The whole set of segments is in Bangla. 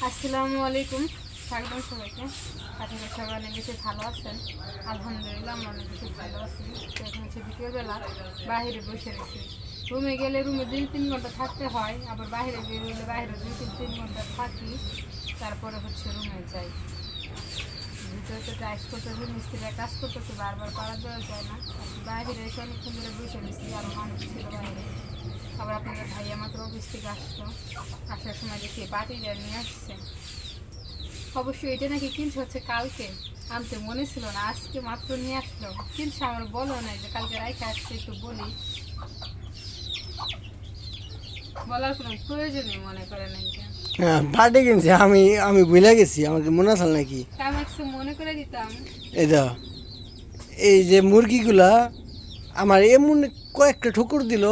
আসসালামু আলাইকুম, স্বাগতম সবাইকে। আপনারা সবাই অনেক বেশি ভালো আছেন। আলহামদুলিল্লাহ আমরা অনেক বেশি ভালো আছি। তো এখন হচ্ছে বিকেলবেলা, বাইরে বসে রয়েছি। রুমে গেলে রুমে 2-3 ঘন্টা থাকতে হয়, আবার বাইরে বেরোলে বাইরে 2-3 ঘন্টা থাকি, তারপরে হচ্ছে রুমে যাই। ভিতরে তো টাইস করতেছে, মিস্ত্রিরা কাজ করতেছে, বারবার পাড়া দেওয়া যায় না। বাইরে এসে অনেকক্ষণ ধরে বসে রয়েছি, আরও মানুষ ছিল বাইরে। আবার আপনাদের ভাইয়া মাত্র অফিস থেকে আসলো, আসার সময় দেখি বাটিটা নিয়ে আসছে। অবশ্যই এটা নাকি কিনছে হচ্ছে কালকে, আনতে মনে ছিল না, আজকে মাত্র নিয়ে আসলো। কিনছে আমার বলো না যে কালকে রাইখে আসছে, একটু বলি, বলার কোনো প্রয়োজনই মনে করে না। হ্যাঁ পার্টি কিনছে, আমি আমি ভুলে গেছি, আমাকে মনে আছে নাকি? আমি একটু মনে করে দিতাম। এই দা, এই যে মুরগিগুলা আমার এমন কয়েকটা ঠুকুর দিল,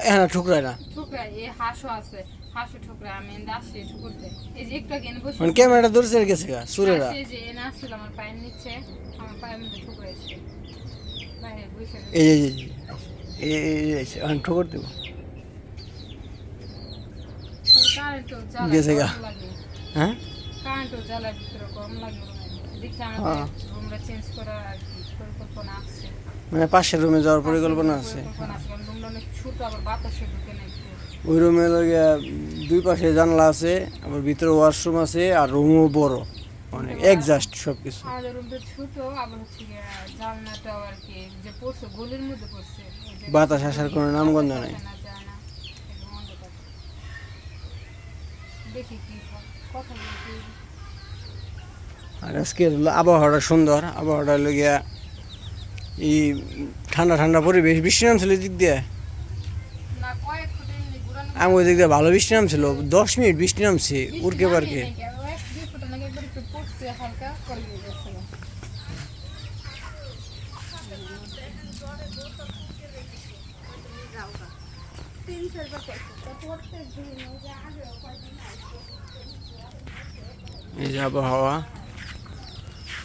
হ্যাঁ ঠুকরায় না, ঠুকরাই এই হাঁসও আছে, হাঁসও ঠুকরা, আমি আসি ঠুকুরতে। এই যে একটু আগে এনে বসে মানে ক্যামেরাটা ধরছে গেছে গা সুরেরা। এই যে এনে আসছিল আমার পায়ের নিচে, আমার পায়ের মধ্যে ঠুকরাইছে, বাইরে বসে এই যে এই ঠুকুর দিব কারেন্টও গেছে জ্বালা গা। গরম লাগে। হ্যাঁ কারেন্টও জ্বালার ভিতরে গরম লাগে। দেখতে আমাদের হ্যাঁ। রুমটা চেঞ্জ করার আর কি পরিকল্পনা আছে। মানে পাশের রুমে যাওয়ার পরিকল্পনা আছে। পরিকল্পনা আছে, কারণ রুমটা অনেক ছোট, আবার বাতাসে ঢুকে না একটু। ওই রুমে দুই পাশে জানলা আছে, আবার ভিতরে ওয়াশরুম আছে, আর রুমও বড়, অনেক অ্যাডজাস্ট সব কিছু। আমাদের রুমটা ছোট, আবার হচ্ছে গিয়ে জানলাটাও আর কি যে পড়ছে গলির মধ্যে পড়ছে, ওই যে বাতাস আসার কোনো নামগন্ধ নাই। বাতাস আসে না, যায় না, একদম অন্ধকার। দেখি কি হয়, কথা বলতে। আর আজকের আবহাওয়াটা সুন্দর, আবহাওয়াটা হলো গিয়া এই ঠান্ডা ঠান্ডা পরিবেশ। বৃষ্টি নামছিল দিক দিয়ে, না কয়েক ফুট এমনি ঘুরানো আমি ওই দিক দিয়ে ভালো বৃষ্টি নামছিল, 10 মিনিট বৃষ্টি নামছে উড়কে পারকে। এই যে আবহাওয়া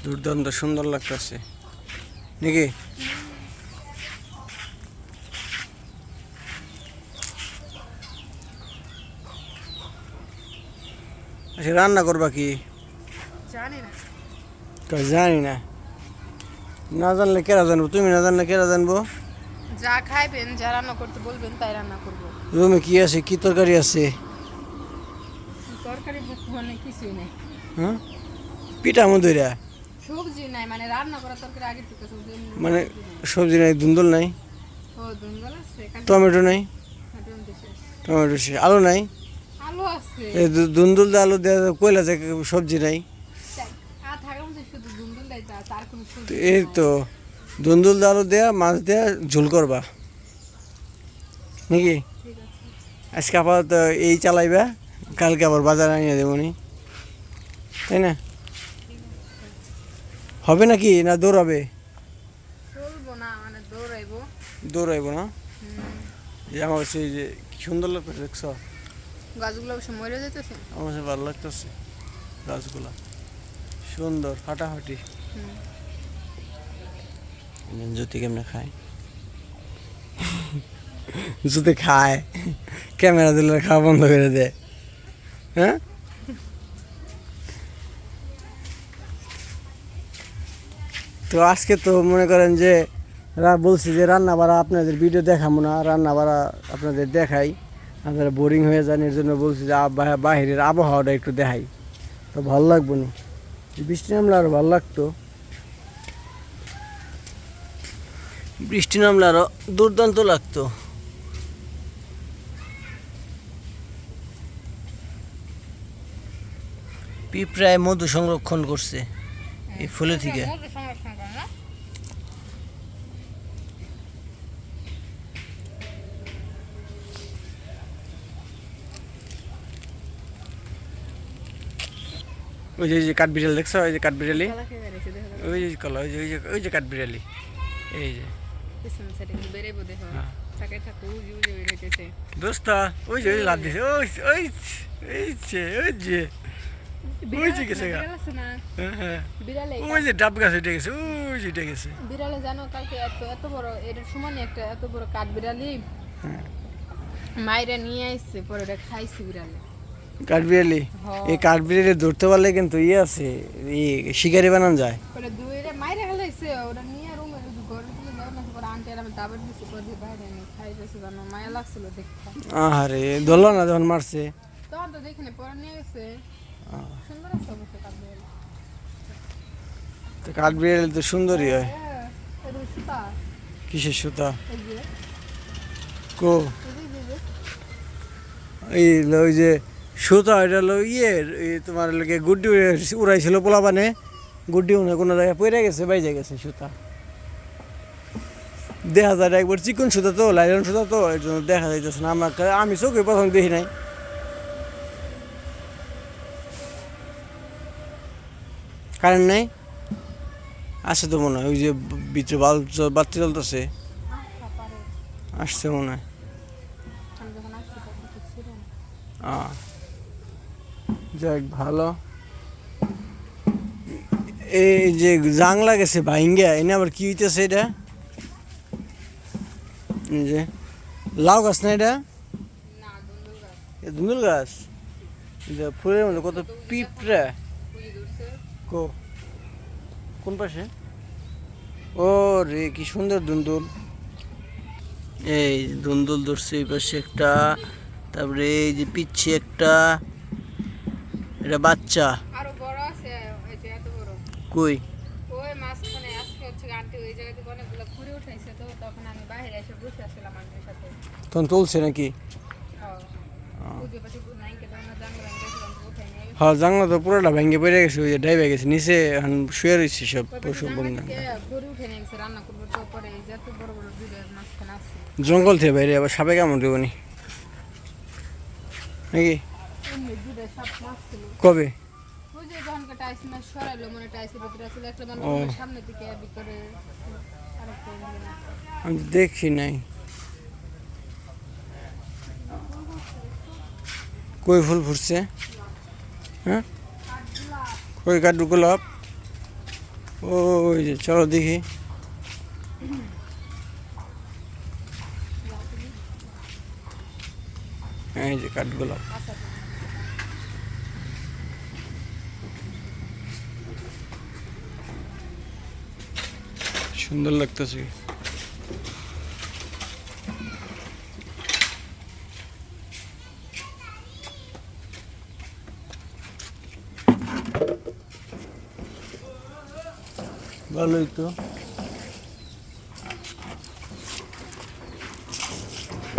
দুর্দান্ত সুন্দর লাগতেছে নাকি? আচ্ছা রান্না করবা কি? জানি না, তো জানি না, না জানলে কেরা জানবো? তুমি না জানলে কেরা জানবো? যা খাইবেন, যা রান্না করতে বলবেন তাই রান্না করবো। রুমে কি আছে, কি তরকারি আছে? তরকারি মানে কিছুই নাই, হ্যাঁ পিঠা মধুরা, সবজি নাই, মানে রান্না করা তরকারি আগে থেকে সবজি মানে সবজি নাই, ধুন্দুল নাই, ও দুন্দল আছে, টমেটো নাই, কাঁঠাল শেষ, টমেটো শেষ, আলু নাই, আলু আছে, এই ধুন্দুল দিয়ে আলু দিয়ে কইলা যে সবজি নাই। আর থাকার মধ্যে শুধু দুন্দল দেয়, তার কোনো তো সবজি এই নাই। তো ধুন্দুল দিয়ে আলু দেয়া মাছ দেয়া ঝোল করবা নাকি? ঠিক আছে, আজকে আপাতত এই চালাইবা, কালকে আবার বাজারে আনিয়ে দেবো নি, তাই না? হবে নাকি না দৌড়াবে? চলবো না, মানে দৌড়াইবো। দৌড়াইবো না? এই আমার কাছে এই যে কি সুন্দর লাগতেছে দেখছ, গাছগুলো অবশ্য মরে যেতেছে। আমার কাছে ভালো লাগতেছে গাছগুলা, সুন্দর ফাটাফাটি। জ্যোতি কেমনে খায়? জ্যোতি খায়, ক্যামেরা দিলে খাওয়া বন্ধ করে দেয়। হ্যাঁ তো আজকে তো মনে করেন যে বলছি যে রান্না বাড়া আপনাদের ভিডিও দেখাবো না, রান্না বাড়া আপনাদের দেখাই, আপনারা বোরিং হয়ে যান, এর জন্য বলছি যে বাহিরের আবহাওয়াটা একটু দেখাই, তো ভালো লাগবো না। বৃষ্টি নামলে আরও ভালো লাগতো, বৃষ্টি নামলে আরও দুর্দান্ত লাগতো। পিঁপড়ায় মধু সংরক্ষণ করছে এই ফুলে থেকে। ওই যে কাঠবিড়ালি দেখছো, ওই যে কাঠবিড়ালি, ওই যে কলা, ওই যে কাঠবিড়ালি, এই যে দোস্ত, ওই যে লাভ দিছে, ওই যে গেছে গা, হ্যাঁ ওই যে ডাব গাছ উঠে গেছে, ওই যে উঠে গেছে। বিড়ালে জানো কালকে এত বড় এর সমানে একটা এত বড় কাঠ বিড়ালি মাইরে নিয়ে আসছে, পরে ওটা খাইছে বিড়ালে। কাঠবিড়ালি হ্যাঁ। এই কাঠবিড়ালি ধরতে পারলে কিন্তু ইয়ে আছে শিকারি বানানো যায়। পরে দুইরে মাইরে হেলাইছে ওরা নিয়ে রুমে ঘরে তুলে যাও না পরে আন্টি আর আমি দাবার দিছি পরে বাইরে এনে খাইতেছে জানো মায়া লাগছিল দেখতে আরে ধরলো না যখন মারছে। তখন তো দেখিনি পরে নিয়ে গেছে সুন্দর আছে অবশ্য কাঠবিড়ালি তো কাঠবিড়ালি তো সুন্দরই হয়। হ্যাঁ এটা সুতা কিসের সুতা? এই যে কো এই যে ওই যে সুতা এটা হলো ইয়ে তোমার লোকে গুড্ডি উড়াইছিল পোলাপানে গুড্ডি উড়ে কোনো জায়গায় পড়ে গেছে বাইজে গেছে সুতা দেখা যায় একবার চিকন সুতা তো লাইলন সুতা তো এর জন্য দেখা যাইতেছে না আমি চোখে প্রথম দেখি নাই। কারেন্ট নাই আসে তো মনে হয় ওই যে ভিতরে বাতি চলতেছে পারে আসছে মনে হয়। আমি যখন আসছি তখন তো ছিল না যাক ভালো। এই যে জাংলা গেছে ভাইঙ্গা এনে আবার কি হইতেছে এটা? এই যে লাউ গাছ না এটা? না দুন্দুল গাছ এ ধুন্দুল গাছ। এটা ফুলের মধ্যে কত পিঁপড়া। পুলি ধরছে কোন পাশে? ও রে কি সুন্দর ধুন্দুল। এই ধুন্দুল ধরছে এই পাশে একটা, তারপরে এই যে পিচ্ছে একটা, এটা বাচ্চা আরো বড় আছে এই যে এত বড় কই? ওই মাঝখানে আজকে হচ্ছে আন্টি ওই জায়গা থেকে অনেকগুলো ঘুরে উঠাইছে তো তখন আমি বাইরে এসে বসে আসছিলাম আন্টির সাথে তখন তুলছে নাকি? পুজো পাশে নাইকে ধরনের জানলা ভেঙে গেছিলাম উঠে নিয়ে হ্যাঁ জানলা তো পুরোটা ভেঙে পড়ে গেছে, ওই যে ডাইবে গেছে নিচে এখন শুয়ে রয়েছে সব পশু বন্ধু। ঘুরে উঠে নিয়ে গেছে রান্না করবো তো পরে এই যে এত বড় বড় দুধের মাঝখানে আছে জঙ্গল থেকে বাইরে আবার সাপে কামড় দেবনি নাকি? এমনি দুধের সাপ মাছ ছিল কবে? ওই যে যখন টাইস মাছ সরাইলো মানে টাইসের ভিতরে ছিল একটা মানে ও। সামনে দিকে ভিতরে আরেকটা ইঞ্জিন আছে। আমি দেখি নাই। কই ফুল ফুটছে? হ্যাঁ কই কাঠু গোলাপ? ওই যে চলো দেখি। এই যে কাঠগোলাপ। আচ্ছা সুন্দর লাগতেছে। ভালোই তো।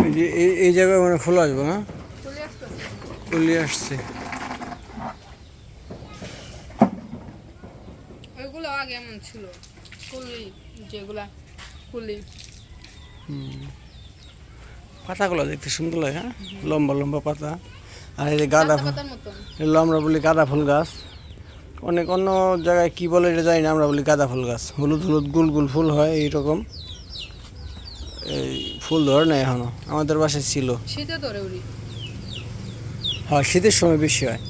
এই যে এই জায়গায় মানে ফুল আসবো না? চলে আসতেছে ফুলই আসছে। ওইগুলো আগে এমন ছিল কুলি যেগুলা কুলি পাতাগুলো দেখতে সুন্দর লাগে, হ্যাঁ লম্বা লম্বা পাতা। আর এই যে গাঁদা ফুল, পাতার মতন এগুলো আমরা বলি গাঁদা ফুল গাছ। অনেক অন্য জায়গায় কি বলে এটা জানি না, আমরা বলি গাঁদা ফুল গাছ। হলুদ হলুদ গুল গুল ফুল হয় এইরকম। এই ফুল ধরে না এখনো, আমাদের বাসায় ছিল। শীতে ধরে উড়ি হ্যাঁ শীতের সময় বেশি হয়,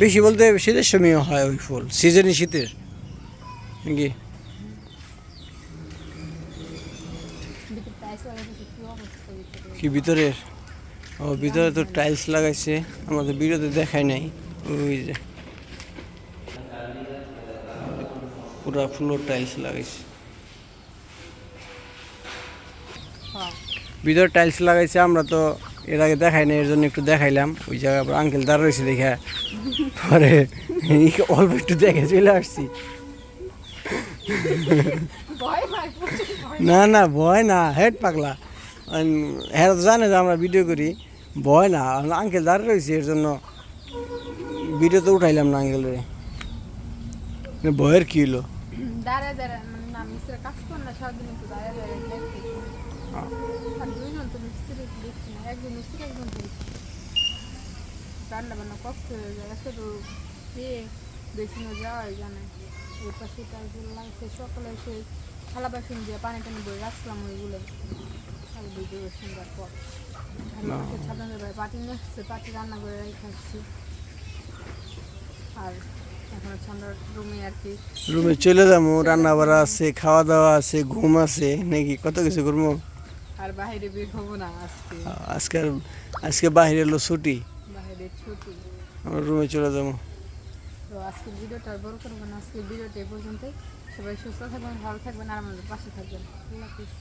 বেশি বলতে শীতের সময়ও হয় ওই ফুল, সিজনই শীতের নাকি? ভিতরে টাইস লাগাইছে কি অবস্থা ভিতরে কি ভিতরের? ও ভিতরে তো টাইলস লাগাইছে, আমাদের ভিডিওতে দেখায় নাই। ওই যে পুরো ফ্লোর টাইলস লাগাইছে, হ্যাঁ ভিতরে টাইলস লাগাইছে। আমরা তো এর আগে দেখাই না, এর জন্য একটু দেখাইলাম। ওই জায়গায় আঙ্কেল দাঁড় রয়েছে দেখে পরে অল্প একটু দেখে চলে আসছি। ভয় ভাই প্রচুর ভয় না না ভয় না, হেড পাগলা। হ্যাঁ তো জানে যে আমরা ভিডিও করি, ভয় না। আঙ্কেল দাঁড়িয়ে রয়েছে এর জন্য ভিডিও তো উঠাইলাম না আঙ্কেলের। ভয়ের কি হলো? দাঁড়ায় দাঁড়ায় মানে না মিস্ত্রি কাজ কর না সারাদিন একটু দাঁড়ায় দাঁড়ায় দেখতে আর দুইজন তো মিস্ত্রি দেখছি না একজন মিস্ত্রি একজন দেখছি রান্না বান্না কষ্ট হয়ে যায় আজকে তো পেয়ে বেশি যাওয়াই জানে ওই পাশে টাইগুলো লাগছে সকালে এসে থালা বাসন দিয়ে পানি টানি বয়ে রাখলাম ওইগুলো আর ভিডিও সুন্দর পর ছাপানোর ভাই পাটি নিয়ে আসছে পাটি রান্না করে রেখেছি আর এখন হচ্ছে আমরা রুমে আর কি রুমে চলে যাবো, রান্না বাড়া আছে, খাওয়া দাওয়া আছে, ঘুম আছে নাকি, কত কিছু করবো। আর বাইরে বের হবো না আজকে আজকে আজকে বাইরে এলো ছুটি। বাইরে ছুটি আমরা রুমে চলে যাবো। তো আজকের ভিডিওটা আর বড় করবো না, আজকের ভিডিওটা এই পর্যন্তই। সবাই সুস্থ থাকবেন, ভালো থাকবেন আর আমাদের পাশে থাকবেন। আল্লাহ হাফিজ।